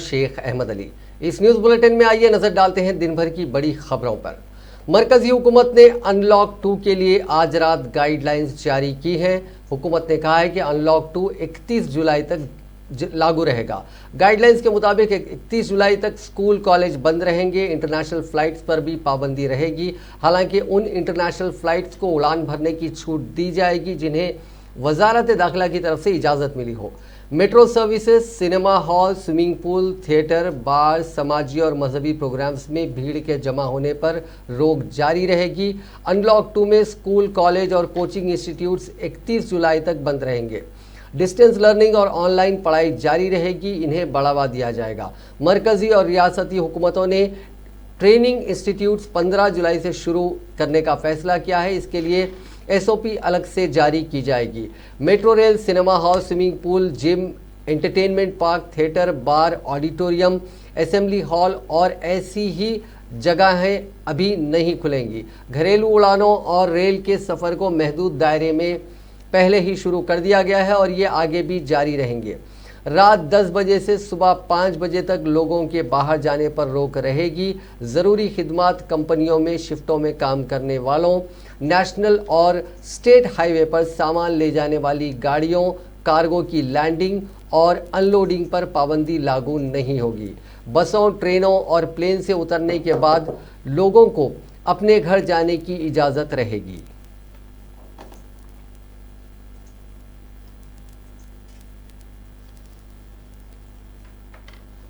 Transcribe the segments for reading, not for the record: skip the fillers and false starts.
शेख अहमद अली। इस news bulletin में आइए नजर डालते हैं दिन भर की बड़ी खबरों पर। मरकजी हुकूमत ने अनलॉक 2 के लिए आज रात गाइडलाइंस जारी की हैं। हुकूमत ने कहा है कि अनलॉक 2 31 जुलाई तक लागू रहेगा। गाइडलाइंस के मुताबिक 31 जुलाई तक स्कूल कॉलेज बंद रहेंगे। इंटरनेशनल फ्लाइट्स पर भी पाबंदी रहेगी। हालांकि उन इंटरनेशनल फ्लाइट्स को उड़ान भरने की छूट दी जाएगी जिन्हें वजारत दाखिला की तरफ से इजाज़त मिली हो। Metro services, cinema hall, swimming pool, theatre, bar, समाजी और मजहबी प्रोग्राम्स में भीड़ के जमा होने पर रोक जारी रहेगी। अनलॉक 2 में स्कूल, कॉलेज और कोचिंग इंस्टीट्यूट्स 31 जुलाई तक बंद रहेंगे। डिस्टेंस लर्निंग और ऑनलाइन पढ़ाई जारी रहेगी, इन्हें बढ़ावा दिया जाएगा। मरकजी और रियासती हुकूमतों ने ट्रेनिंग इंस्टीट्यूट्स 15 जुलाई से शुरू करने का फैसला किया है। इसके लिए एसओपी अलग से जारी की जाएगी। Metro rail, cinema hall, swimming pool, gym, entertainment park, theatre, bar, auditorium, assembly hall और ऐसी ही जगहें अभी नहीं खुलेंगी। घरेलू उड़ानों और रेल के सफ़र को महदूद दायरे में पहले ही शुरू कर दिया गया है और ये आगे भी जारी रहेंगे। रात 10 बजे से सुबह 5 बजे तक लोगों के बाहर जाने पर रोक रहेगी। ज़रूरी खिदमात कंपनियों में शिफ्टों में काम करने वालों, नेशनल और स्टेट हाईवे पर सामान ले जाने वाली गाड़ियों, कार्गो की लैंडिंग और अनलोडिंग पर पाबंदी लागू नहीं होगी। बसों, ट्रेनों और प्लेन से उतरने के बाद लोगों को अपने घर जाने की इजाज़त रहेगी।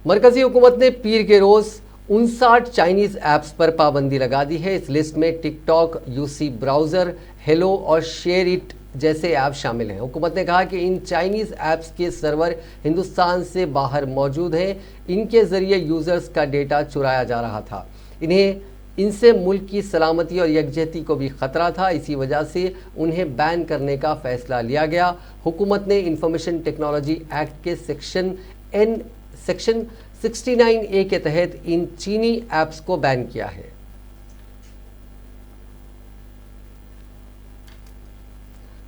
मरकजी हुकूमत ने पीर के रोज़ 59 चाइनीज़ ऐप्स पर पाबंदी लगा दी है। इस लिस्ट में टिकटॉक, यूसी ब्राउज़र, हेलो और शेयर इट जैसे ऐप शामिल हैं। हुकूमत ने कहा कि इन चाइनीज़ ऐप्स के सर्वर हिंदुस्तान से बाहर मौजूद हैं। इनके ज़रिए यूज़र्स का डेटा चुराया जा रहा था। इनसे मुल्क की सलामती और यकजहती को भी ख़तरा था। इसी वजह से उन्हें बैन करने का फ़ैसला लिया गया। हुकूमत ने इंफॉर्मेशन टेक्नोलॉजी एक्ट के सेक्शन 69A के तहत इन चीनी ऐप्स को बैन किया है।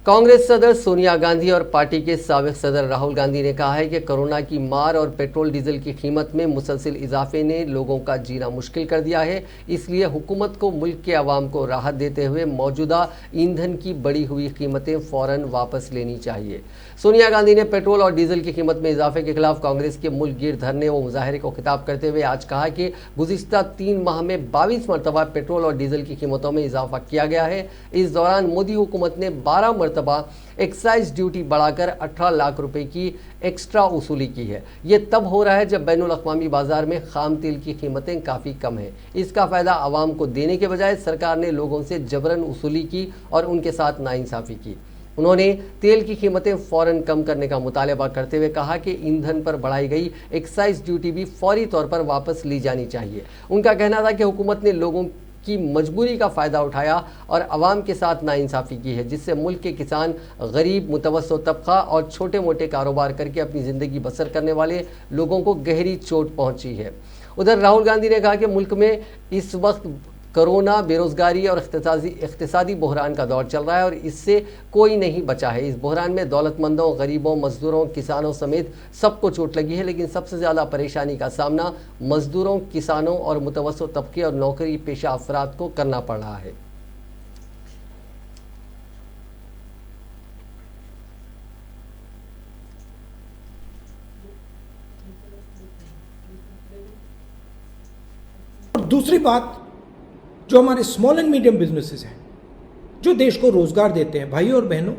कांग्रेस सदर सोनिया गांधी और पार्टी के साबिक सदर राहुल गांधी ने कहा है कि कोरोना की मार और पेट्रोल डीजल की कीमत में मुसलसिल इजाफे ने लोगों का जीना मुश्किल कर दिया है। इसलिए हुकूमत को मुल्क के अवाम को राहत देते हुए मौजूदा ईंधन की बढ़ी हुई कीमतें फ़ौरन वापस लेनी चाहिए। सोनिया गांधी ने पेट्रोल और डीजल की कीमत में इजाफे के खिलाफ कांग्रेस के मुल्क गिर धरने व मुजाहरे को खिताब करते हुए आज कहा कि गुज़िश्ता 3 माह में 22 मरतबा पेट्रोल और डीजल की कीमतों में इजाफा किया गया है। इस दौरान मोदी हुकूमत ने 12 मरतबा एक्साइज ड्यूटी बढ़ाकर 18 लाख रुपए की एक्स्ट्रा वसूली की है। ये तब हो रहा है जब बैनुल अक़वामी बाजार में खाम तेल की कीमतें काफ़ी कम हैं। इसका फ़ायदा आवाम को देने के बजाय सरकार ने लोगों से जबरन वसूली की और उनके साथ नाइंसाफ़ी की। उन्होंने तेल की कीमतें फ़ौरन कम करने का मुतालबा करते हुए कहा कि ईंधन पर बढ़ाई गई एक्साइज ड्यूटी भी फौरी तौर पर वापस ली जानी चाहिए। उनका कहना था कि हुकूमत ने लोगों की मजबूरी का फ़ायदा उठाया और अवाम के साथ नाइंसाफ़ी की है, जिससे मुल्क के किसान, गरीब, मुतवस्सित तबका और छोटे मोटे कारोबार करके अपनी ज़िंदगी बसर करने वाले लोगों को गहरी चोट पहुंची है। उधर राहुल गांधी ने कहा कि मुल्क में इस वक्त कोरोना, बेरोज़गारी और इक़्तिसादी बहरान का दौर चल रहा है और इससे कोई नहीं बचा है। इस बहरान में दौलतमंदों, गरीबों, मज़दूरों, किसानों समेत सबको चोट लगी है, लेकिन सबसे ज़्यादा परेशानी का सामना मज़दूरों, किसानों और मुतवस्सित तबके और नौकरी पेशा अफराद को करना पड़ रहा है। दूसरी बात, जो हमारे स्मॉल एंड मीडियम बिजनेसेस हैं, जो देश को रोजगार देते हैं, भाइयों और बहनों,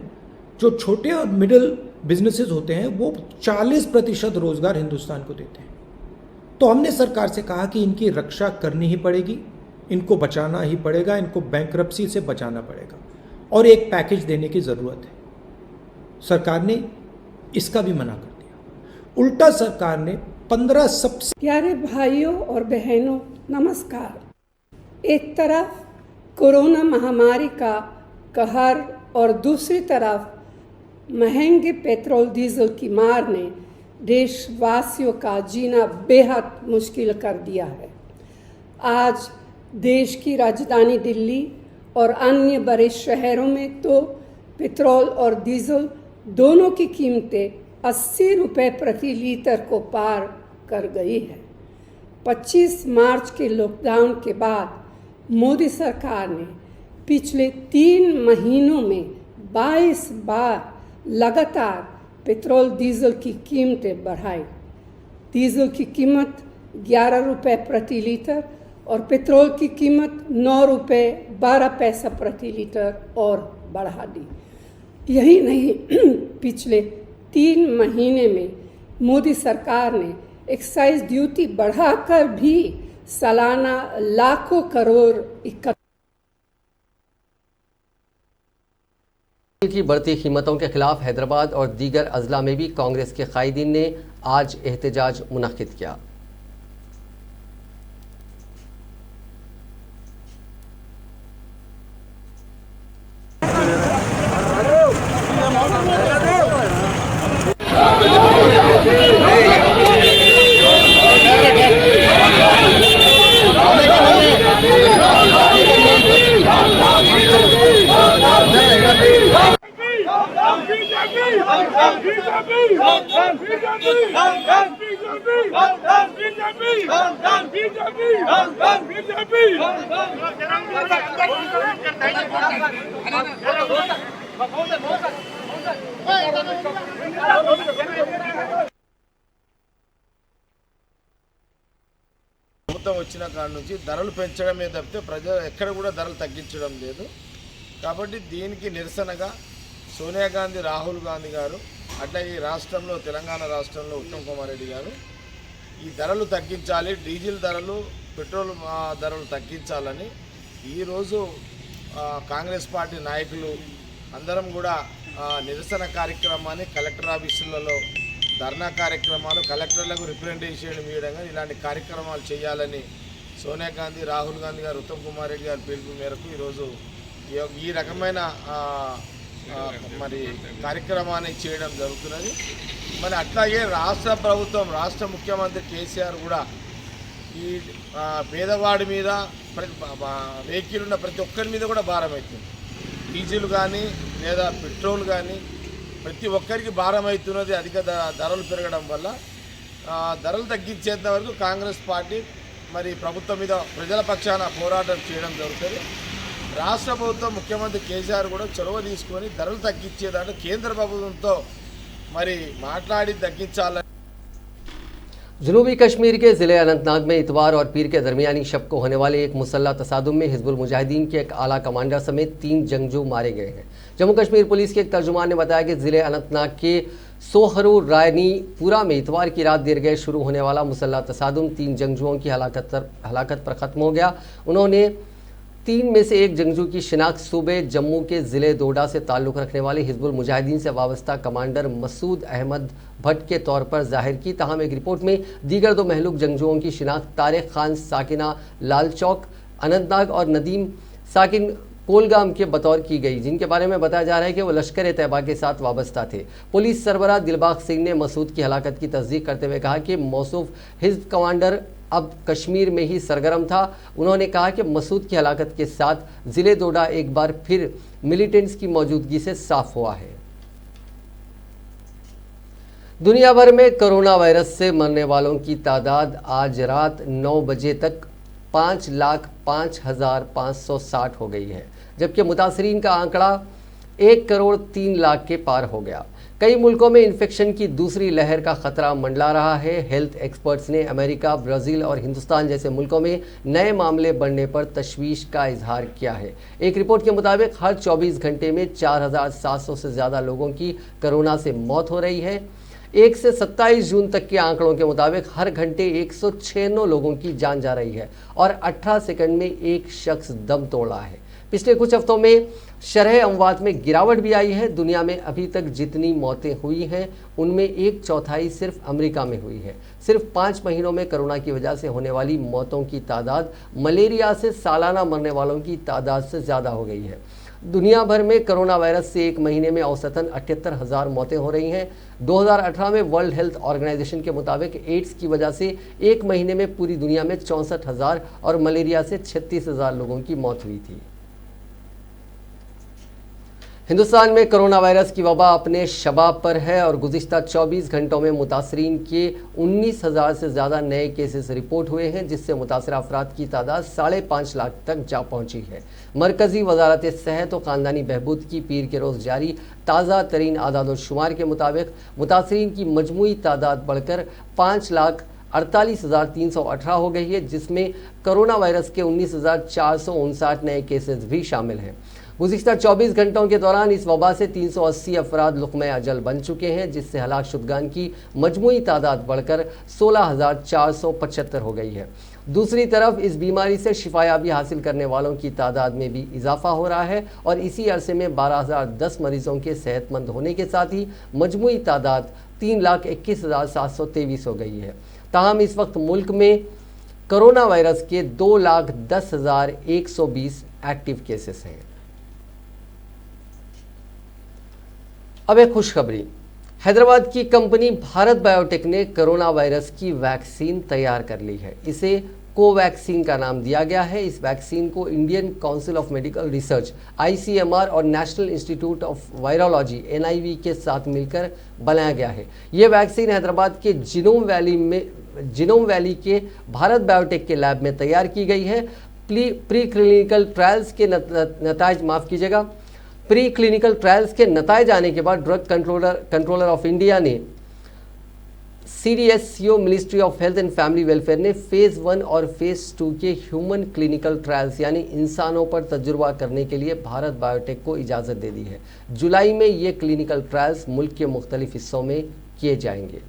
जो छोटे और मिडिल बिजनेसेस होते हैं वो 40% रोजगार हिंदुस्तान को देते हैं। तो हमने सरकार से कहा कि इनकी रक्षा करनी ही पड़ेगी, इनको बचाना ही पड़ेगा, इनको बैंकरप्सी से बचाना पड़ेगा और एक पैकेज देने की ज़रूरत है। सरकार ने इसका भी मना कर दिया। उल्टा सरकार ने 15 सबसे प्यारे भाइयों और बहनों, नमस्कार। एक तरफ कोरोना महामारी का कहर और दूसरी तरफ महंगे पेट्रोल डीजल की मार ने देशवासियों का जीना बेहद मुश्किल कर दिया है। आज देश की राजधानी दिल्ली और अन्य बड़े शहरों में तो पेट्रोल और डीजल दोनों की कीमतें 80 रुपये प्रति लीटर को पार कर गई है। 25 मार्च के लॉकडाउन के बाद मोदी सरकार ने पिछले 3 महीनों में 22 बार लगातार पेट्रोल डीजल की कीमतें बढ़ाई। डीजल की कीमत 11 रुपये प्रति लीटर और पेट्रोल की कीमत 9 रुपये 12 पैसा प्रति लीटर और बढ़ा दी। यही नहीं, पिछले 3 महीने में मोदी सरकार ने एक्साइज ड्यूटी बढ़ाकर भी सालाना लाखों करोड़ की बढ़ती कीमतों के खिलाफ हैदराबाद और दीगर अजला में भी कांग्रेस के कायदीन ने आज एहतजाज मुनक्किद किया। ప్రభుత్వం వచ్చిన కాడ నుంచి ధరలు పెంచడమే తప్పితే ప్రజలు ఎక్కడ కూడా ధరలు తగ్గించడం లేదు। కాబట్టి దీనికి నిరసనగా సోనియా గాంధీ, రాహుల్ గాంధీ గారు, అట్లాగే రాష్ట్రంలో తెలంగాణ రాష్ట్రంలో ఉత్తమ్ కుమార్ రెడ్డి గారు ఈ ధరలు తగ్గించాలి, డీజిల్ ధరలు, పెట్రోల్ ధరలు తగ్గించాలని ఈరోజు కాంగ్రెస్ పార్టీ నాయకులు అందరం కూడా నిరసన కార్యక్రమాన్ని కలెక్టర్ ఆఫీసులలో ధర్నా కార్యక్రమాలు, కలెక్టర్లకు రిప్రజెంటేషన్ ఇవ్వడం ఇలాంటి కార్యక్రమాలు చేయాలని సోనియా గాంధీ, రాహుల్ గాంధీ గారు, ఉత్తమ్ కుమార్ రెడ్డి గారి పిలుపు మేరకు ఈరోజు ఈ రకమైన మరి కార్యక్రమాన్ని చేయడం జరుగుతున్నది। మరి అట్లాగే రాష్ట్ర ప్రభుత్వం, రాష్ట్ర ముఖ్యమంత్రి కేసీఆర్ కూడా ఈ పేదవాడి మీద వెహికల్ ఉన్న ప్రతి ఒక్కరి మీద కూడా భారం అవుతుంది। డీజిల్ కానీ లేదా పెట్రోల్ కానీ ప్రతి ఒక్కరికి భారం అవుతున్నది। అధిక ధరలు పెరగడం వల్ల ధరలు తగ్గించేంత వరకు కాంగ్రెస్ పార్టీ మరి ప్రభుత్వం మీద ప్రజల పక్షాన పోరాటం చేయడం జరుగుతుంది। రాష్ట్ర ప్రభుత్వం, ముఖ్యమంత్రి కేసీఆర్ కూడా చొరవ తీసుకొని ధరలు తగ్గించేదాంట్లో కేంద్ర ప్రభుత్వంతో మరి మాట్లాడి తగ్గించాలని। जनूबी कश्मीर के ज़िले अनंतनाग में इतवार और पीर के दरमियानी शब को होने वाले एक मुसल्ला तसादुम में हिजबुल मुजाहिदीन के एक आला कमांडर समेत 3 जंगजू मारे गए हैं। जम्मू कश्मीर पुलिस के एक तर्जुमान ने बताया कि ज़िले अनंतनाग के सोहरू रानीपुरा में इतवार की रात देर गए शुरू होने वाला मुसल्ला तसादुम 3 जंगजुओं की हलाकत पर ख़त्म हो गया। उन्होंने 3 में से एक जंगजू की शिनाख्त सूबे जम्मू के ज़िले डोडा से ताल्लुक़ रखने वाले हिजबुल मुजाहिदीन से वाबस्ता कमांडर मसूद अहमद भट्ट के तौर पर जाहिर की। ताहम एक रिपोर्ट में दीगर 2 महलूक जंगजुओं की शिनाख्त तारिक खान साकिना लाल चौक अनंतनाग और नदीम साकिन कोलगाम के बतौर की गई, जिनके बारे में बताया जा रहा है कि वो लश्कर तैयबा के साथ वाबस्ता थे। पुलिस सरबराह दिलबाग सिंह ने मसूद की हलाकत की तस्दीक करते हुए कहा कि मौसूफ हिजब कमांडर अब कश्मीर में ही सरगर्म था। उन्होंने कहा कि मसूद की हलाकत के साथ ज़िले डोडा एक बार फिर मिलिटेंट्स की मौजूदगी से साफ हुआ है। दुनिया भर में कोरोना वायरस से मरने वालों की तादाद आज रात 9 बजे तक 5,05,560 हो गई है, जबकि मुतासरीन का आंकड़ा 1,03,00,000 के पार हो गया। कई मुल्कों में इन्फेक्शन की दूसरी लहर का खतरा मंडला रहा है। हेल्थ एक्सपर्ट्स ने अमेरिका, ब्राज़ील और हिंदुस्तान जैसे मुल्कों में नए मामले बढ़ने पर तशवीश का इजहार किया है। एक रिपोर्ट के मुताबिक हर 24 घंटे में 4,700 से ज़्यादा लोगों की कोरोना से मौत हो रही है। 1 से 27 जून तक के आंकड़ों के मुताबिक हर घंटे 196 लोगों की जान जा रही है और 18 सेकंड में एक शख्स दम तोड़ रहा है। पिछले कुछ हफ्तों में शरह अमवात में गिरावट भी आई है। दुनिया में अभी तक जितनी मौतें हुई हैं उनमें 1/4 सिर्फ अमेरिका में हुई है। सिर्फ 5 महीनों में कोरोना की वजह से होने वाली मौतों की तादाद मलेरिया से सालाना मरने वालों की तादाद से ज़्यादा हो गई है। दुनिया भर में कोरोना वायरस से एक महीने में औसतन 78,000 मौतें हो रही हैं। 2018 में वर्ल्ड हेल्थ ऑर्गेनाइजेशन के मुताबिक एड्स की वजह से एक महीने में पूरी दुनिया में 64,000 और मलेरिया से 36,000 लोगों की मौत हुई थी। हिंदुस्तान में कोरोना वायरस की वबा अपने शबाब पर है और गुज़िश्ता 24 घंटों में मुतासरीन के 19,000 से ज़्यादा नए केसेस रिपोर्ट हुए हैं, जिससे मुतासर अफराद की तादाद 5.5 लाख तक जा पहुंची है। मरकज़ी वजारत सेहत और ख़ानदानी बहबूद की पीर के रोज़ जारी ताज़ा तरीन आदाद-ओ-शुमार के मुताबिक मुतासरीन की मजमूई तादाद बढ़कर 5,48,318 हो गई है, जिसमें कोरोना वायरस के 19,459 नए केसेस भी शामिल हैं। गुज़िश्ता 24 घंटों के दौरान इस वबा से 380 अफराद लुक़्मे अजल बन चुके हैं, जिससे हलाक शुदगान की मजमूई तादाद बढ़कर 16,475 हो गई है। दूसरी तरफ इस बीमारी से शिफायाबी हासिल करने वालों की तादाद में भी इजाफा हो रहा है और इसी अरसे में 12,010 मरीजों के सेहतमंद होने के साथ ही मजमूई तादाद 3,21,723 हो गई है। ताहम इस वक्त मुल्क में कोरोना वायरस के 2,10,120 एक्टिव केसेस हैं। अब एक खुशखबरी, हैदराबाद की कंपनी भारत बायोटेक ने कोरोना वायरस की वैक्सीन तैयार कर ली है। इसे कोवैक्सीन का नाम दिया गया है। इस वैक्सीन को Indian council of medical research ICMR और national institute of virology NIV के साथ मिलकर बनाया गया है। ये वैक्सीन हैदराबाद के जिनोम वैली के भारत बायोटेक के लैब में तैयार की गई है। प्री क्लिनिकल ट्रायल्स के नतायज आने के बाद ड्रग कंट्रोलर ऑफ इंडिया ने CDSCO ministry of health and family welfare ने फेज़ 1 और फेज़ 2 के ह्यूमन क्लिनिकल ट्रायल्स यानी इंसानों पर तजुर्बा करने के लिए भारत बायोटेक को इजाज़त दे दी है। जुलाई में ये क्लिनिकल ट्रायल्स मुल्क के मुख्तलिफ हिस्सों में किए जाएंगे।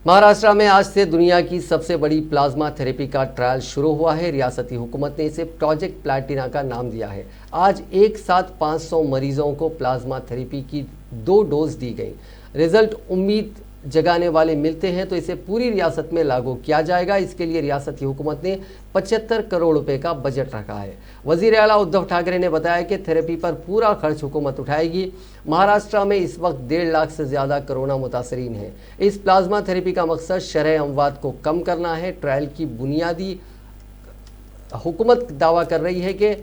महाराष्ट्र में आज से दुनिया की सबसे बड़ी प्लाज्मा थेरेपी का ट्रायल शुरू हुआ है। रियासती हुकूमत ने इसे प्रोजेक्ट प्लैटिना का नाम दिया है। आज एक साथ 500 मरीजों को प्लाज्मा थेरेपी की 2 डोज दी गई। रिजल्ट उम्मीद जगाने वाले मिलते हैं तो इसे पूरी रियासत में लागू किया जाएगा। इसके लिए रियासती हुकूमत ने 75 करोड़ रुपए का बजट रखा है। वजीर आला उद्धव ठाकरे ने बताया कि थेरेपी पर पूरा खर्च हुकूमत उठाएगी। महाराष्ट्र में इस वक्त 1.5 लाख से ज़्यादा कोरोना मुतासरीन हैं। इस प्लाज्मा थेरेपी का मकसद शरह अमवात को कम करना है। ट्रायल की बुनियादी हुकूमत दावा कर रही है कि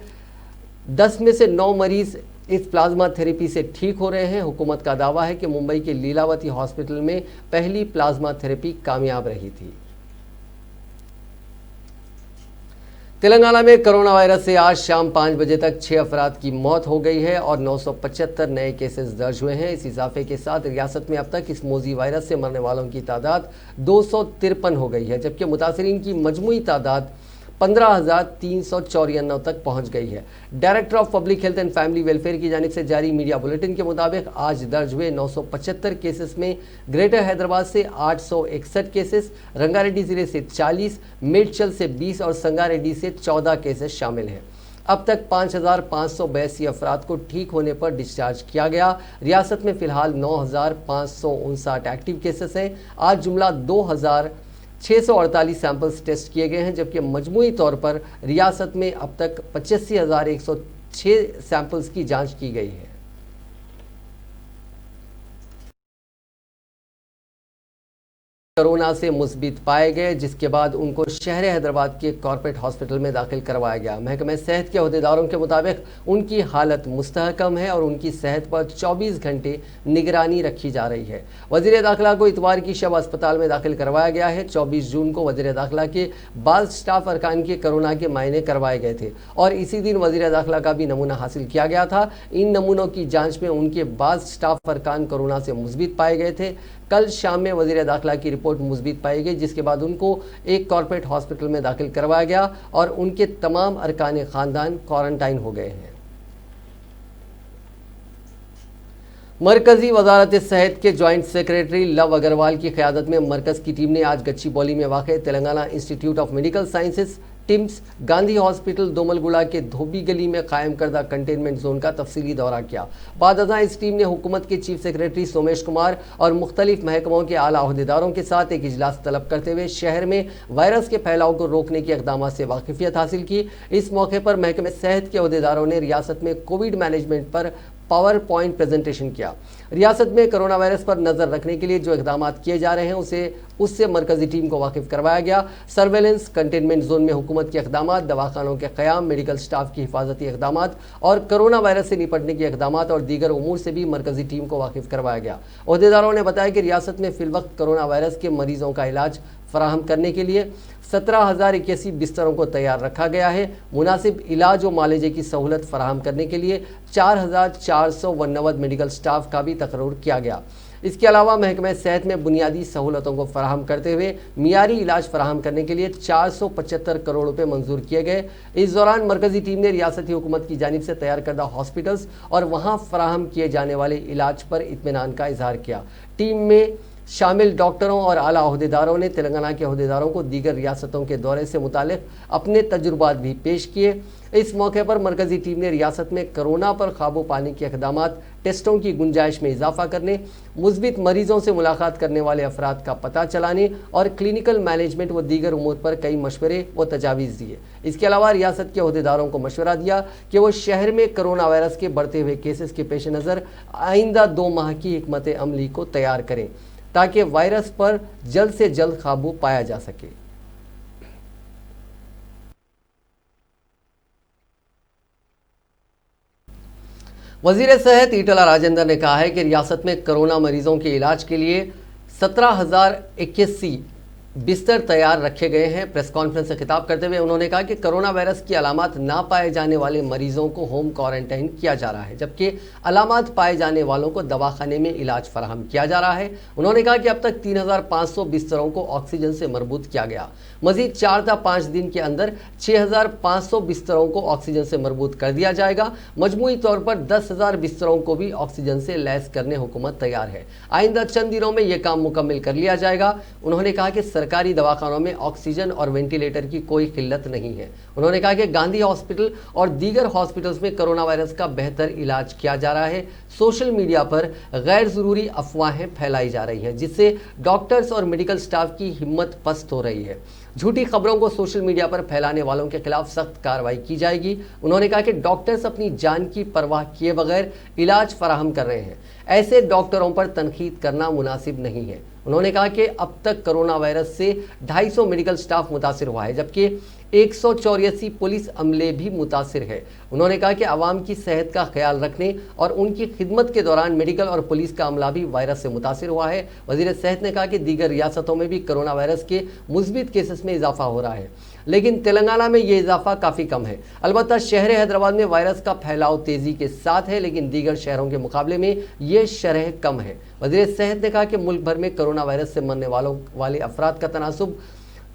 10 में से 9 मरीज़ इस प्लाज्मा थेरेपी से ठीक हो रहे हैं। हुकूमत का दावा है कि मुंबई के लीलावती हॉस्पिटल में पहली प्लाज्मा थेरेपी कामयाब रही थी। तेलंगाना में कोरोना वायरस से आज शाम 5 बजे तक 6 अफराद की मौत हो गई है और 975 नए केसेस दर्ज हुए हैं। इस इजाफे के साथ रियासत में अब तक इस मोजी वायरस से मरने वालों की तादाद 253 हो गई है, जबकि मुतासरीन की मजमूई तादाद 15,394 तक पहुंच गई है। Director of public health and family welfare की जानिब से जारी मीडिया बुलेटिन के मुताबिक आज दर्ज हुए 975 केसेस में ग्रेटर हैदराबाद से 861 केसेस, रंगारेड्डी जिले से 40, मेडचल से 20 और संगारेड्डी से 14 केसेस शामिल हैं। अब तक 5,582 अफराद को ठीक होने पर डिस्चार्ज किया गया। रियासत में फिलहाल 9,559 एक्टिव केसेस हैं। आज जुमला 2,648 सैंपल्स टेस्ट किए गए हैं, जबकि मजमूई तौर पर रियासत में अब तक 85,106 सैंपल्स की जांच की गई है। कोरोना से मुस्बित पाए गए, जिसके बाद उनको शहर हैदराबाद के कॉर्पोरेट हॉस्पिटल में दाखिल करवाया गया। महकमे सेहत के अहदेदारों के मुताबिक उनकी हालत मुस्तहकम है और उनकी सेहत पर 24 घंटे निगरानी रखी जा रही है। वजीर दाखिला को इतवार की शब अस्पताल में दाखिल करवाया गया है। 24 जून को वजीर दाखिला के बाज़ स्टाफ अरकान के कोरोना के मायने करवाए गए थे और इसी दिन वजीर दाखिला का भी नमूना हासिल किया गया था। इन नमूनों की जाँच में उनके बाज़ स्टाफ अरकान कोरोना से मुस्बित पाए गए थे। कल शाम में वजीर दाखिला की रिपोर्ट मुस्बित पाई गई, जिसके बाद उनको एक कॉर्पोरेट हॉस्पिटल में दाखिल करवाया गया और उनके तमाम अरकान खानदान क्वारंटाइन हो गए हैं। मरकजी वजारत सेहत के जॉइंट सेक्रेटरी लव अग्रवाल की क़यादत में मरकज़ की टीम ने आज गच्चीबौली में वाक़ Telangana institute of medical sciences TIMS, Gandhi hospital Domalguda के धोबी गली में कायम करदा कंटेनमेंट जोन का तफसीली दौरा किया। बाद इस टीम ने हुकूमत के चीफ सेक्रेटरी सोमेश कुमार और मुख्तलिफ महकमों के आला अहदेदारों के साथ एक इजलास तलब करते हुए शहर में वायरस के फैलाव को रोकने के इक़दाम से वाकिफियत हासिल की। इस मौके पर महकमे सेहत के अहदेदारों ने रियासत में कोविड मैनेजमेंट पर पावर पॉइंट प्रेजेंटेशन किया। रियासत में कोरोना वायरस पर नजर रखने के लिए जो इकदाम किए जा रहे हैं उससे मरकजी टीम को वाकिफ करवाया गया। सर्वेलेंस, कंटेनमेंट जोन में हुकूमत के इकदाम, दवाखानों के क़याम, मेडिकल स्टाफ की हिफाजती इकदाम और कोरोना वायरस से निपटने के इकदाम और दीगर उमूर से भी मरकजी टीम को वाकिफ करवाया गया। ओहदेदारों ने बताया कि रियासत में फिलवक्त कोरोना वायरस के मरीजों का इलाज फराहम करने के लिए 17,081 बिस्तरों को तैयार रखा गया है। मुनासिब इलाज और मालिजे की सहूलत फराहम करने के लिए 4,499 मेडिकल स्टाफ का भी तकर्रुर किया गया। इसके अलावा महकमा सेहत में बुनियादी सहूलतों को फराहम करते हुए मियारी इलाज फराहम करने के लिए 475 करोड़ रुपए मंजूर किए गए। इस दौरान मरकजी टीम ने रियासती हुकूमत की जानिब से तैयार करदा हॉस्पिटल्स और वहां फराहम किए जाने वाले इलाज पर इत्मीनान का इजहार किया। टीम में शामिल डॉक्टरों और आला ओहदेदारों ने तेलंगाना के ओहदेदारों को दीगर रियासतों के दौरे से मुतालिक अपने तजुर्बात भी पेश किए। इस मौके पर मरकजी टीम ने रियासत में कोरोना पर काबू पाने के इक़दाम, टेस्टों की गुंजाइश में इजाफा करने, मुस्बित मरीजों से मुलाकात करने वाले अफराद का पता चलाने और क्लिनिकल मैनेजमेंट व दीगर उमूर पर कई मशवरे व तजावीज़ दिए। इसके अलावा रियासत के ओहदेदारों को मशवरा दिया कि वो शहर में कोरोना वायरस के बढ़ते हुए केसेस के पेश नज़र आइंदा 2 माह की हिकमत अमली को तैयार करें ताकि वायरस पर जल्द से जल्द काबू पाया जा सके। वजीर सेहत ईटला राजेंद्र ने कहा है कि रियासत में कोरोना मरीजों के इलाज के लिए 17,081 बिस्तर तैयार रखे गए हैं। प्रेस कॉन्फ्रेंस से खिताब करते हुए उन्होंने कहा कि कोरोना वायरस की अलामात ना पाए जाने वाले मरीजों को होम क्वारंटाइन किया जा रहा है, जबकि अलामात पाए जाने वालों को दवाखाने में इलाज फराहम किया जा रहा है। उन्होंने कहा कि अब तक 3,500 बिस्तरों को ऑक्सीजन से मरबूत किया गया। मजीद 4 या 5 दिन के अंदर 6,500 बिस्तरों को ऑक्सीजन से मरबूत कर दिया जाएगा। मजमूई तौर पर 10,000 बिस्तरों को भी ऑक्सीजन से लैस करने हुकूमत तैयार है। आइंदा चंद दिनों में यह काम मुकम्मल कर लिया जाएगा। उन्होंने कहा कि सरकारी दवाखानों में ऑक्सीजन और वेंटिलेटर की कोई किल्लत नहीं है। उन्होंने कहा कि गांधी हॉस्पिटल और दीगर हॉस्पिटल्स में कोरोना वायरस का बेहतर इलाज किया जा रहा है। सोशल मीडिया पर गैर जरूरी अफवाहें फैलाई जा रही हैं, जिससे डॉक्टर्स और मेडिकल स्टाफ की हिम्मत पस्त हो रही है। झूठी खबरों को सोशल मीडिया पर फैलाने वालों के खिलाफ सख्त कार्रवाई की जाएगी। उन्होंने कहा कि डॉक्टर्स अपनी जान की परवाह किए बगैर इलाज फराहम कर रहे हैं। ऐसे डॉक्टरों पर तनकीद करना मुनासिब नहीं है। उन्होंने कहा कि अब तक कोरोना वायरस से 250 मेडिकल स्टाफ मुतासिर हुआ है, जबकि 184 पुलिस अमले भी मुतासिर है। उन्होंने कहा कि आवाम की सेहत का ख्याल रखने और उनकी खिदमत के दौरान मेडिकल और पुलिस का अमला भी वायरस से मुतासिर हुआ है। वजीर सेहत ने कहा कि दीगर रियासतों में भी कोरोना वायरस के मुस्बित केसेस में इजाफा हो रहा है, लेकिन तेलंगाना में ये इजाफा काफ़ी कम है। अलबत्ता शहर हैदराबाद में वायरस का फैलाव तेज़ी के साथ है, लेकिन दीगर शहरों के मुकाबले में ये शरह कम है। वज़ीर सेहत ने कहा कि मुल्क भर में कोरोना वायरस से मरने वाले अफराद का तनासुब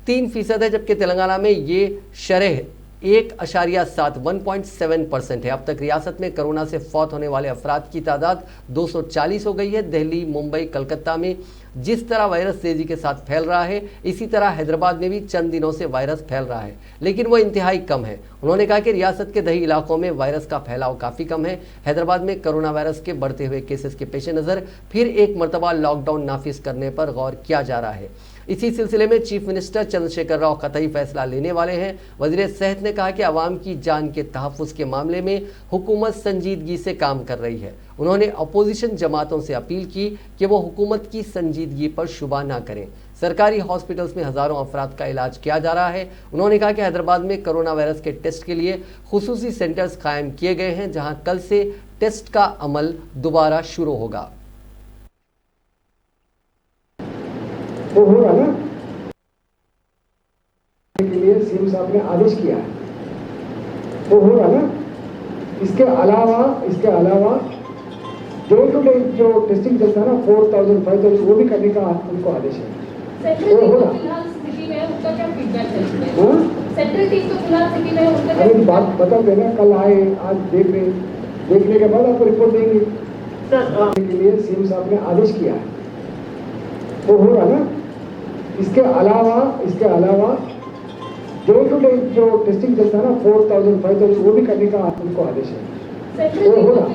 3% है, जबकि तेलंगाना में ये शरह 1.7% है। अब तक रियासत में कोरोना से फौत होने वाले अफराद की तादाद 240 हो गई है। दिल्ली, मुंबई, कलकत्ता में जिस तरह वायरस तेजी के साथ फैल रहा है, इसी तरह हैदराबाद में भी चंद दिनों से वायरस फैल रहा है, लेकिन वो इंतहाई कम है। उन्होंने कहा कि रियासत के दही इलाकों में वायरस का फैलाव काफ़ी कम है। हैदराबाद में कोरोना वायरस के बढ़ते हुए केसेस के पेश नज़र फिर एक मरतबा लॉकडाउन नाफिज करने पर गौर किया जा रहा है। इसी सिलसिले में चीफ मिनिस्टर चंद्रशेखर राव कतई फैसला लेने वाले हैं। वज़ीर सेहत ने कहा कि आवाम की जान के तहफ़्फ़ुज़ के मामले में हुकूमत संजीदगी से काम कर रही है। उन्होंने अपोजिशन जमातों से अपील की कि वो हुकूमत की संजीदगी पर शुबा ना करें। सरकारी हॉस्पिटल्स में हज़ारों अफराद का इलाज किया जा रहा है। उन्होंने कहा कि हैदराबाद में कोरोना वायरस के टेस्ट के लिए खुसूसी सेंटर्स कायम किए गए हैं, जहां कल से टेस्ट का अमल दोबारा शुरू होगा। तो होगा ना के लिए सीएम साहब ने आदेश किया है, तो होगा ना। इसके अलावा डे टू डे जो टेस्टिंग चलता है ना 4,000 5,000 वो भी करने का उनको आदेश है। तो होगा अरे बात बता देना, कल आए, आज देखने के बाद आपको रिपोर्ट देंगे। के लिए सीएम साहब ने आदेश किया है, तो होगा ना। इसके अलावा डे टू डे जो टेस्टिंग चलता है ना 4,000 5,000 वो भी करने का उनको आदेश है। तो होगा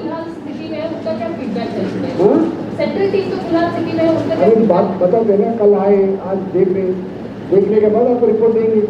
अरे बात बता देना, कल आए, आज देखने के बाद आपको रिपोर्ट देंगे।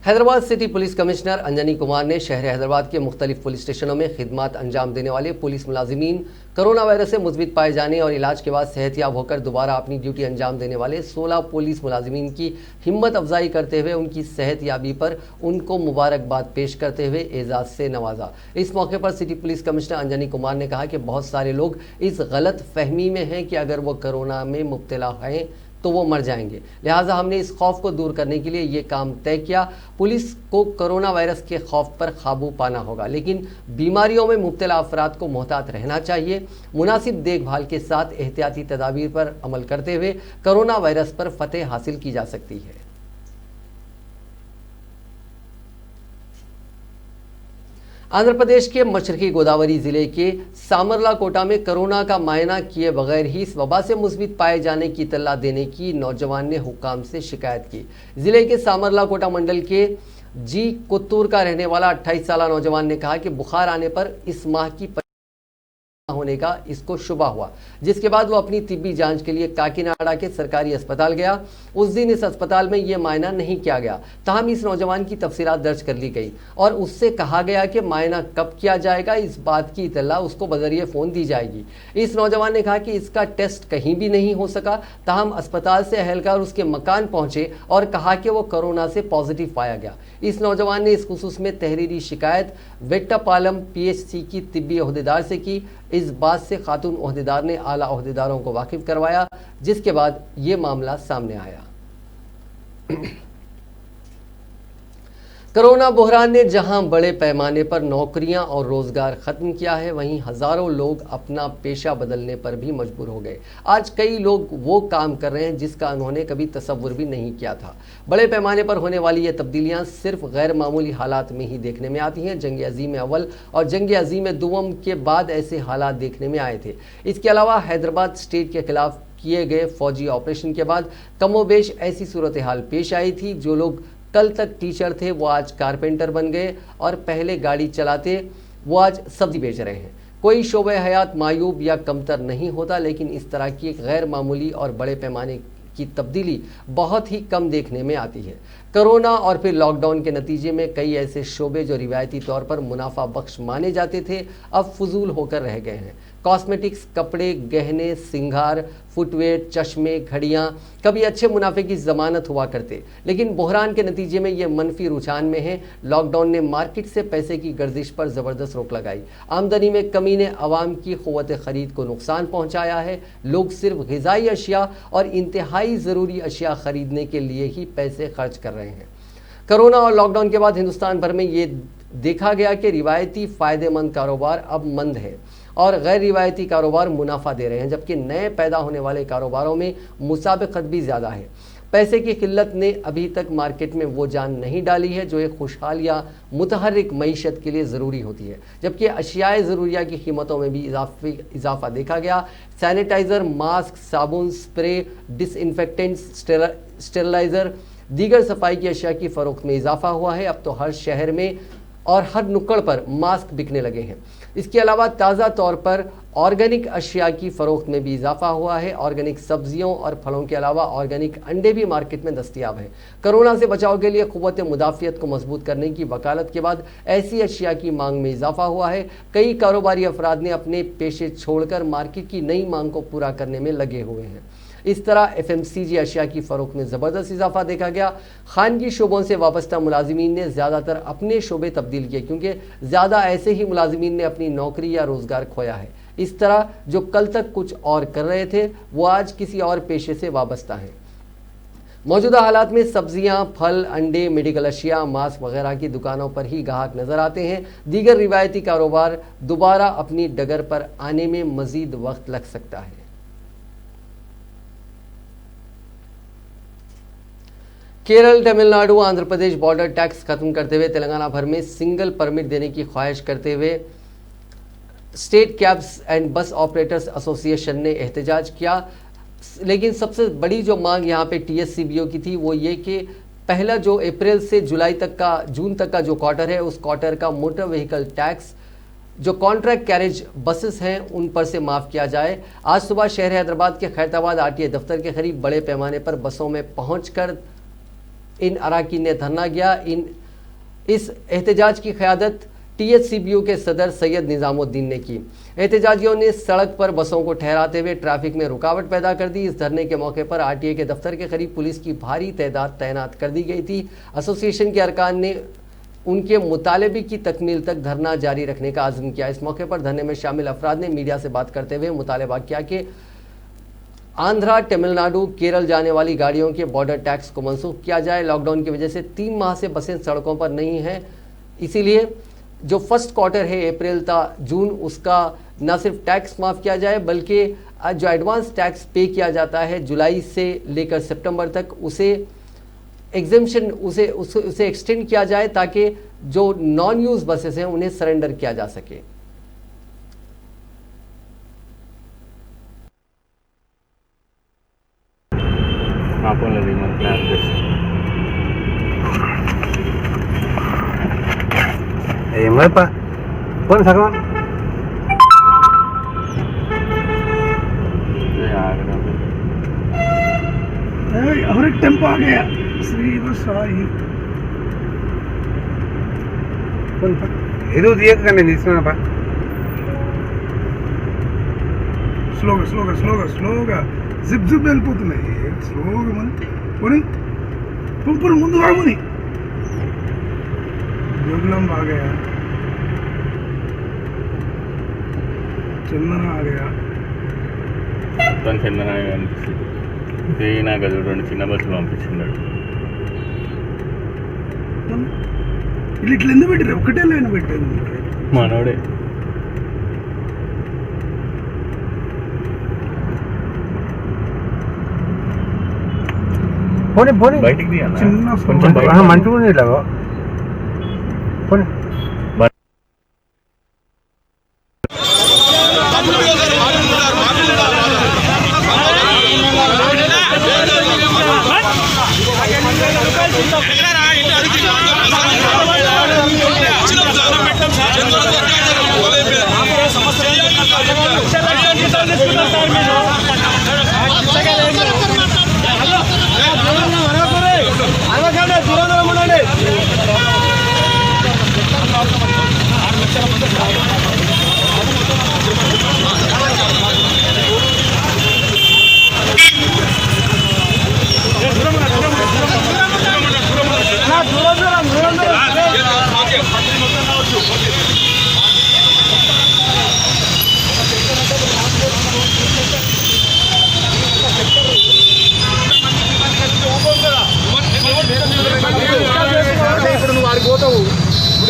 Hyderabad city police commissioner Anjani Kumar ने शहर हैदराबाद के मुख्तलिफ पुलिस स्टेशनों में खिदमत अंजाम देने वाले पुलिस मुलाजिमीन, कोरोना वायरस से मुस्बित पाए जाने और इलाज के बाद सेहतयाब होकर दोबारा अपनी ड्यूटी अंजाम देने वाले 16 पुलिस मुलाजिमीन की हिम्मत अफजाई करते हुए उनकी सेहतयाबी पर उनको मुबारकबाद पेश करते हुए एजाज से नवाजा। इस मौके पर city police commissioner Anjani Kumar ने कहा कि बहुत सारे लोग इस गलत फहमी में हैं कि अगर वो कोरोना में मुब्तला हैं तो वो मर जाएंगे, लिहाजा हमने इस खौफ को दूर करने के लिए ये काम तय किया। पुलिस को कोरोना वायरस के खौफ पर काबू पाना होगा, लेकिन बीमारियों में मुब्तला अफराद को मोहतात रहना चाहिए। मुनासिब देखभाल के साथ एहतियाती तदाबीर पर अमल करते हुए कोरोना वायरस पर फतेह हासिल की जा सकती है। आंध्र प्रदेश के मशरकी गोदावरी जिले के सामरलाकोटा में कोरोना का मायना किए बगैर ही इस वबा से मुस्बित पाए जाने की इत्तला देने की नौजवान ने हुक्काम से शिकायत की। जिले के सामरलाकोटा मंडल के जी कुत्तूर का रहने वाला 28 साल नौजवान ने कहा कि बुखार आने पर इस माह की होने का इसको शुबा हुआ, जिसके बाद वो अपनी तिब्बी जांच के लिए काकीनाडा के सरकारी अस्पताल गया। उस दिन इस अस्पताल में यह मायना नहीं किया गया, ताहम इस नौजवान की तफसीलात दर्ज कर ली गई और उससे कहा गया कि मायना कब किया जाएगा इस बात की इत्तला उसको बजरिए फ़ोन दी जाएगी। इस नौजवान ने कहा कि इसका टेस्ट कहीं भी नहीं हो सका, ताहम अस्पताल से अहलकार उसके मकान पहुंचे और कहा कि वो कोरोना से पॉजिटिव पाया गया। इस नौजवान ने इस खुसूस में तहरीरी शिकायत वेट्टापालम PHC की तिब्बी ओहदेदार से की। इस बात से खातून ओहदेदार ने आला ओहदेदारों को वाकिफ करवाया, जिसके बाद ये मामला सामने आया। कोरोना बहरान ने जहां बड़े पैमाने पर नौकरियां और रोजगार खत्म किया है, वहीं हजारों लोग अपना पेशा बदलने पर भी मजबूर हो गए। आज कई लोग वो काम कर रहे हैं जिसका उन्होंने कभी तसव्वुर भी नहीं किया था। बड़े पैमाने पर होने वाली ये तब्दीलियां सिर्फ गैर मामूली हालात में ही देखने में आती हैं। जंग अजीम अव्वल और जंग अजीम दुवम के बाद ऐसे हालात देखने में आए थे। इसके अलावा हैदराबाद स्टेट के खिलाफ किए गए फौजी ऑपरेशन के बाद कमोबेश ऐसी सूरत हाल पेश आई थी। जो लोग कल तक टीचर थे वो आज कारपेंटर बन गए और पहले गाड़ी चलाते वो आज सब्जी बेच रहे हैं। कोई शोबे हयात मायूब या कमतर नहीं होता, लेकिन इस तरह की गैर मामूली और बड़े पैमाने की तब्दीली बहुत ही कम देखने में आती है। कोरोना और फिर लॉकडाउन के नतीजे में कई ऐसे शोबे जो रिवायती तौर पर मुनाफा बख्श माने जाते थे अब फजूल होकर रह गए हैं। कॉस्मेटिक्स, कपड़े, गहने, सिंगार, फुटवेयर, चश्मे, घड़ियां कभी अच्छे मुनाफे की जमानत हुआ करते, लेकिन बहरान के नतीजे में ये मनफी रुझान में है। लॉकडाउन ने मार्केट से पैसे की गर्दिश पर ज़बरदस्त रोक लगाई। आमदनी में कमी ने आवाम की क़ुव्वत ख़रीद को नुकसान पहुँचाया है। लोग सिर्फ ग़िज़ाई अशिया और इंतहाई ज़रूरी अशिया ख़रीदने के लिए ही पैसे खर्च कर रहे हैं। कोरोना और लॉकडाउन के बाद हिंदुस्तान भर में ये देखा गया कि रिवायती फ़ायदेमंद कारोबार अब मंद है और गैर रिवायती कारोबार मुनाफा दे रहे हैं, जबकि नए पैदा होने वाले कारोबारों में मुसाबिकत भी ज़्यादा है। पैसे की किल्लत ने अभी तक मार्केट में वो जान नहीं डाली है जो एक खुशहाल या मुतहर्रिक मईशत के लिए ज़रूरी होती है, जबकि अशियाए ज़रूरिया की कीमतों में भी इजाफा देखा गया। सैनिटाइज़र, मास्क, साबुन, स्प्रे, डिसइंफेक्टेंट्स, स्टेरलाइज़र, दीगर सफाई की अशिया की फ़रोख्त में इजाफा हुआ है। अब तो हर शहर में और हर नुक्कड़ पर मास्क बिकने लगे हैं। इसके अलावा ताज़ा तौर पर ऑर्गेनिक अशिया की फ़रोख्त में भी इजाफा हुआ है। ऑर्गेनिक सब्जियों और फलों के अलावा ऑर्गेनिक अंडे भी मार्केट में दस्तयाब हैं। कोरोना से बचाव के लिए क़ुव्वत मुदाफ़ियत को मजबूत करने की वकालत के बाद ऐसी अशिया की मांग में इजाफा हुआ है। कई कारोबारी अफराद ने अपने पेशे छोड़कर मार्केट की नई मांग को पूरा करने में लगे हुए हैं। इस तरह FMCG अशिया की फ़रोख्त में ज़बरदस्त इजाफा देखा गया। खानगी शोबों से वाबस्ता मुलाजिमीन ने ज़्यादातर अपने शोबे तब्दील किए, क्योंकि ज़्यादा ऐसे ही मुलाजिमीन ने अपनी नौकरी या रोज़गार खोया है। इस तरह जो कल तक कुछ और कर रहे थे वो आज किसी और पेशे से वाबस्ता हैं। मौजूदा हालात में सब्जियां, फल, अंडे, मेडिकल अशिया, मास्क वगैरह की दुकानों पर ही ग्राहक नज़र आते हैं। दीगर रिवायती कारोबार दोबारा अपनी डगर पर आने में मज़ीद वक्त लग सकता है। केरल, तमिलनाडु, आंध्र प्रदेश बॉर्डर टैक्स खत्म करते हुए तेलंगाना भर में सिंगल परमिट देने की ख्वाहिश करते हुए state cabs and bus operators association ने एहतजाज किया। लेकिन सबसे बड़ी जो मांग यहाँ पे TSCBO की थी वो ये कि पहला जो अप्रैल से जून तक का जो क्वार्टर है उस क्वार्टर का मोटर व्हीकल टैक्स जो कॉन्ट्रैक्ट कैरेज बसेस हैं उन पर से माफ़ किया जाए। आज सुबह शहर हैदराबाद के खैरताबाद RTA दफ्तर के करीब बड़े पैमाने पर बसों में पहुँच कर इन अरकान ने धरना किया। इस एहतजाज की क़यादत THCBU के सदर सैयद निज़ामुद्दीन ने की। एहतजाजियों ने सड़क पर बसों को ठहराते हुए ट्रैफिक में रुकावट पैदा कर दी। इस धरने के मौके पर RTA के दफ्तर के करीब पुलिस की भारी तादाद तैनात कर दी गई थी। एसोसिएशन के अरकान ने उनके मुतालबे की तकमील तक धरना जारी रखने का आज़म किया। इस मौके पर धरने में शामिल अफराद ने मीडिया से बात करते हुए मुतालबा किया कि आंध्रा, तमिलनाडु, केरल जाने वाली गाड़ियों के बॉर्डर टैक्स को मनसूख किया जाए। लॉकडाउन की वजह से 3 माह से बसें सड़कों पर नहीं हैं, इसीलिए जो फर्स्ट क्वार्टर है अप्रैल ता जून, उसका न सिर्फ टैक्स माफ़ किया जाए बल्कि जो एडवांस टैक्स पे किया जाता है जुलाई से लेकर सितंबर तक, उसे एग्जेम्पशन उसे एक्सटेंड किया जाए ताकि जो नॉन यूज़ बसेस हैं उन्हें सरेंडर किया जा सके। Pak, pun sekarang. और एक टेम्पो आ गया Shri Sai Itu dia kan di sana Pak. స్లోగా జిప్ వెళ్ళిపోతున్నాయి స్లోగా మన పోనీ పంపురు ముందు రాముని जोगलम आ गया, चंदन आ गया, చందన అనిపిస్తుంది నాకు అది 2 చిన్న బస్సులు పంపించున్నాడు ఇట్లా ఎందుకు పెట్టారు? ఒకటే లైన్ పెట్టారు మనోడే పోనీ బయటికి చిన్న కొంచెం మంచిగా ఉంది ఇట్లా పోనీ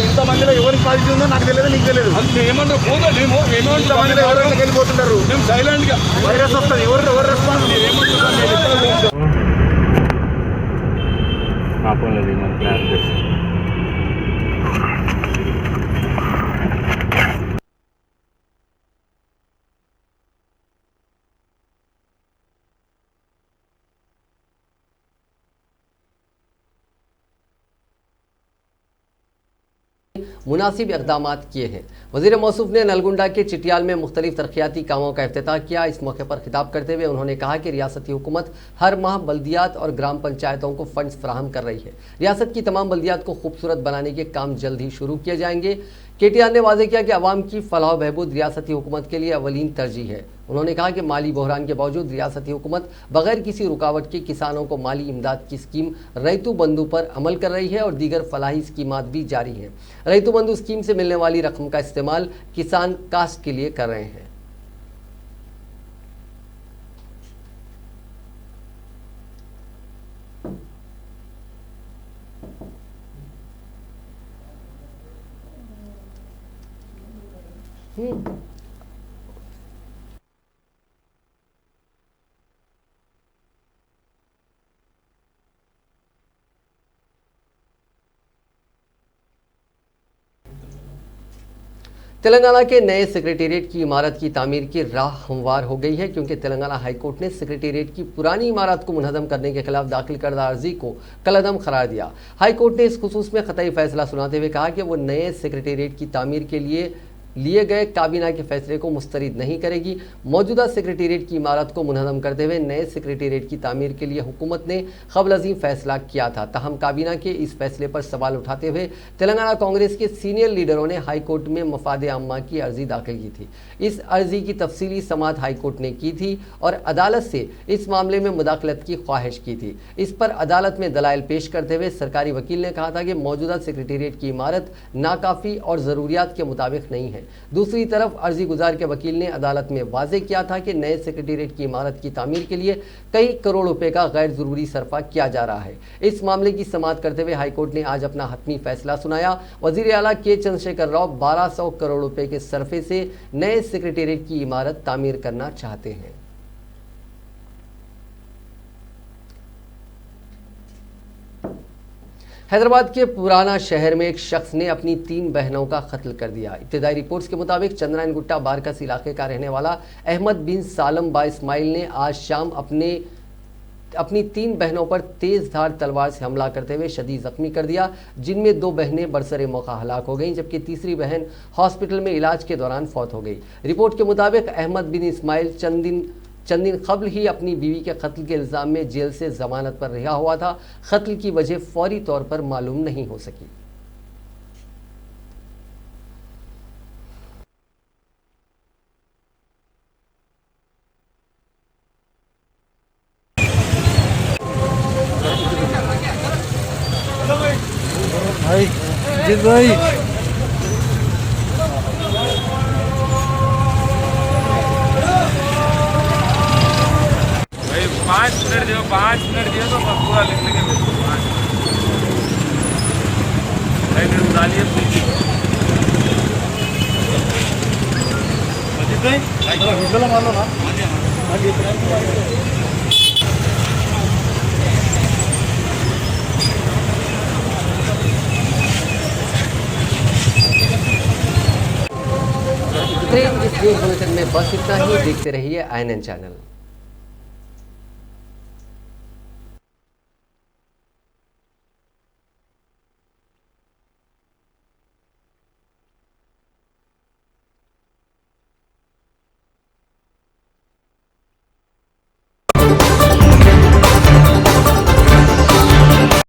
ఇంతమందిలో ఎవరికి పాజిటివ్ ఉందో నాకు తెలియదు, నీకు తెలియదు. ఏమంటారు ఇంతమందిలో ఎవరు వెళ్ళిపోతున్నారు, మేము సైలెంట్ గా వైరస్ వస్తుంది, ఎవరు రెస్పాన్స్ मुनासिब इक़दामात किए हैं। वज़ीर मौसूफ ने नलगुंडा के चिटियाल में मुख्तलिफ तरक्याती कामों का इफ्तिताह किया। इस मौके पर खिताब करते हुए उन्होंने कहा कि रियासती हुकूमत हर माह बल्दियात और ग्राम पंचायतों को फंड्स फराहम कर रही है। रियासत की तमाम बल्दियात को खूबसूरत बनाने के काम जल्द ही शुरू किए जाएंगे। KTR ने वाज़ेह किया कि अवाम की फलाह बहबूद रियासती हुकूमत के लिए अवलीन तरजीह है। उन्होंने कहा कि माली बहरान के बावजूद रियासती हुकूमत बगैर किसी रुकावट के किसानों को माली इमदाद की स्कीम रैतु बंधु पर अमल कर रही है और दीगर फलाही स्कीमात भी जारी हैं। रैतु बंधु स्कीम से मिलने वाली रकम का इस्तेमाल किसान काश्त के लिए कर रहे हैं। तेलंगाना के नए सेक्रेटेरिएट की इमारत की तामीर की राह हमवार हो गई है, क्योंकि तेलंगाना हाईकोर्ट ने सेक्रेटेरिएट की पुरानी इमारत को मुनहदम करने के खिलाफ दाखिल करदा अर्जी को कलअदम करार दिया। हाईकोर्ट ने इस खुसूस में ख़तई फैसला सुनाते हुए कहा कि वो नए सेक्रेटेरिएट की तामीर के लिए लिए गए काबीना के फैसले को मुस्तरद नहीं करेगी। मौजूदा सेक्रेटेरिएट की इमारत को मुनहदम करते हुए नए सेक्रेटेरिएट की तामीर के लिए हुकूमत ने क़ब्ल अज़ीम फैसला किया था। ताहम काबीना के इस फैसले पर सवाल उठाते हुए तेलंगाना कांग्रेस के सीनियर लीडरों ने हाई कोर्ट में मफाद आम्मा की अर्जी दाखिल की थी। इस अर्जी की तफसीली समाअत हाई कोर्ट ने की थी और अदालत से इस मामले में मुदाखलत की ख्वाहिश की थी। इस पर अदालत में दलाइल पेश करते हुए सरकारी वकील ने कहा था कि मौजूदा सेक्रेटेरिएट की इमारत नाकाफ़ी और ज़रूरियात के मुताबिक नहीं है। दूसरी तरफ अर्जी गुजार के वकील ने अदालत में वाज़ेह किया था कि नए सेक्रेटेरिएट की इमारत की तामीर के लिए कई करोड़ रुपए का गैर ज़रूरी सरफा किया जा रहा है। इस मामले की समाअत करते हुए हाईकोर्ट ने आज अपना हतमी फैसला सुनाया। वज़ीर आला के चंद्रशेखर राव 1200 करोड़ रुपए के सरफे से नए सेक्रेटेरिएट की इमारत तामीर करना चाहते हैं। हैदराबाद के पुराना शहर में एक शख्स ने अपनी 3 बहनों का कत्ल कर दिया। इब्तदाई रिपोर्ट्स के मुताबिक चंद्रायन गुट्टा बारकस इलाके का रहने वाला अहमद बिन सालम बा इस्माइल ने आज शाम अपनी 3 बहनों पर तेज धार तलवार से हमला करते हुए शदीद जख्मी कर दिया, जिनमें 2 बहनें बरसरे मौका हलाक हो गईं, जबकि तीसरी बहन हॉस्पिटल में इलाज के दौरान फौत हो गई। रिपोर्ट के मुताबिक अहमद बिन इस्माइल चंद दिन कबल ही अपनी बीवी के कत्ल के इल्ज़ाम में जेल से जमानत पर रिहा हुआ था। कत्ल की वजह फौरी तौर पर मालूम नहीं हो सकी। भाई जीत भाई भाई 5 मिनट दियो तो पूरा लिख लेंगे। 5 मिनट डालिए मानो ना। इस न्यूज़ बुलेटिन में बस इतना ही। देखते रहिए INN चैनल।